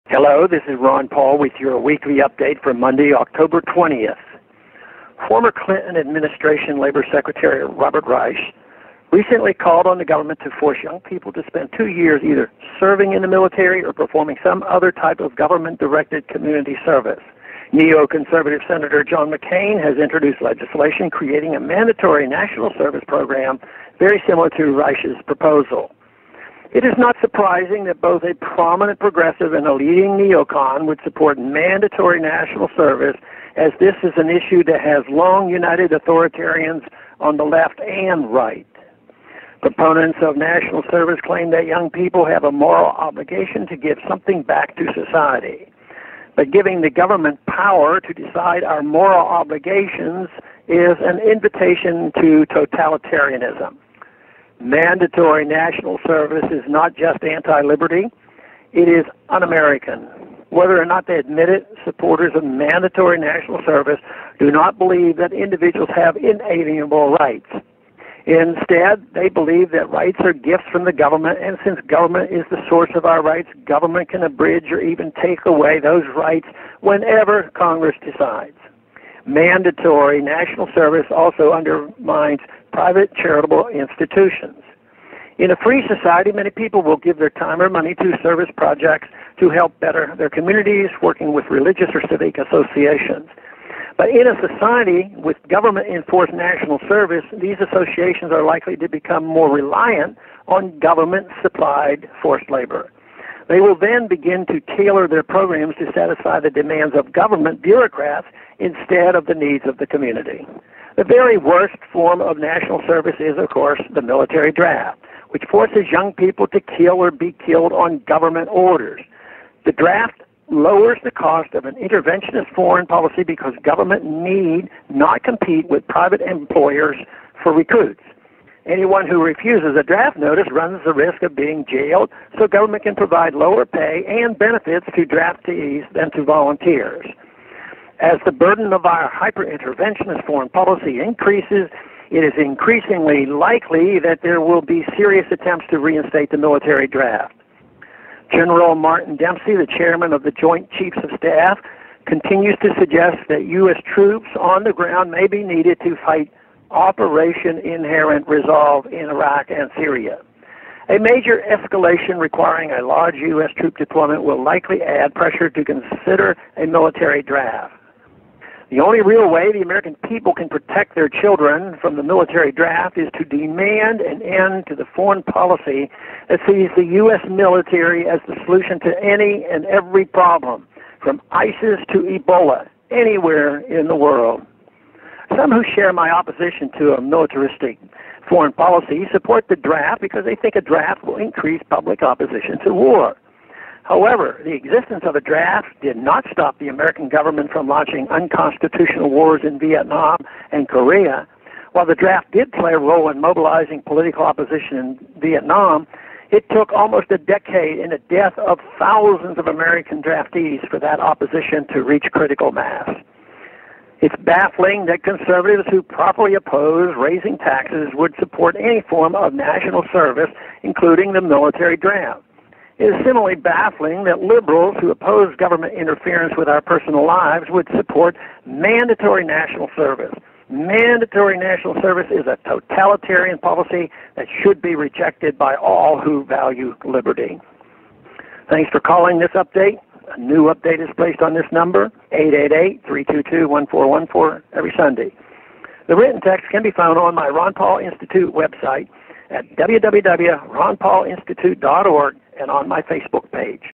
Hello, this is Ron Paul with your weekly update for Monday, October 20th. Former Clinton administration Labor Secretary Robert Reich recently called on the government to force young people to spend 2 years either serving in the military or performing some other type of government-directed community service. Neoconservative Senator John McCain has introduced legislation creating a mandatory national service program very similar to Reich's proposal. It is not surprising that both a prominent progressive and a leading neocon would support mandatory national service, as this is an issue that has long united authoritarians on the left and right. Proponents of national service claim that young people have a moral obligation to give something back to society. But giving the government power to decide our moral obligations is an invitation to totalitarianism. Mandatory national service is not just anti-liberty, it is un-American. Whether or not they admit it, supporters of mandatory national service do not believe that individuals have inalienable rights. Instead, they believe that rights are gifts from the government, and since government is the source of our rights, government can abridge or even take away those rights whenever Congress decides. Mandatory national service also undermines private charitable institutions. In a free society, many people will give their time or money to service projects to help better their communities, working with religious or civic associations. But in a society with government-enforced national service, these associations are likely to become more reliant on government-supplied forced labor. They will then begin to tailor their programs to satisfy the demands of government bureaucrats instead of the needs of the community. The very worst form of national service is, of course, the military draft, which forces young people to kill or be killed on government orders. The draft lowers the cost of an interventionist foreign policy because government need not compete with private employers for recruits. Anyone who refuses a draft notice runs the risk of being jailed, so government can provide lower pay and benefits to draftees than to volunteers. As the burden of our hyper-interventionist foreign policy increases, it is increasingly likely that there will be serious attempts to reinstate the military draft. General Martin Dempsey, the chairman of the Joint Chiefs of Staff, continues to suggest that U.S. troops on the ground may be needed to fight Operation Inherent Resolve in Iraq and Syria. A major escalation requiring a large U.S. troop deployment will likely add pressure to consider a military draft. The only real way the American people can protect their children from the military draft is to demand an end to the foreign policy that sees the U.S. military as the solution to any and every problem, from ISIS to Ebola, anywhere in the world. Some who share my opposition to a militaristic foreign policy support the draft because they think a draft will increase public opposition to war. However, the existence of a draft did not stop the American government from launching unconstitutional wars in Vietnam and Korea. While the draft did play a role in mobilizing political opposition in Vietnam, it took almost a decade and the death of thousands of American draftees for that opposition to reach critical mass. It's baffling that conservatives who properly oppose raising taxes would support any form of national service, including the military draft. It is similarly baffling that liberals who oppose government interference with our personal lives would support mandatory national service. Mandatory national service is a totalitarian policy that should be rejected by all who value liberty. Thanks for calling this update. A new update is placed on this number, 888-322-1414, every Sunday. The written text can be found on my Ron Paul Institute website at www.ronpaulinstitute.org and on my Facebook page.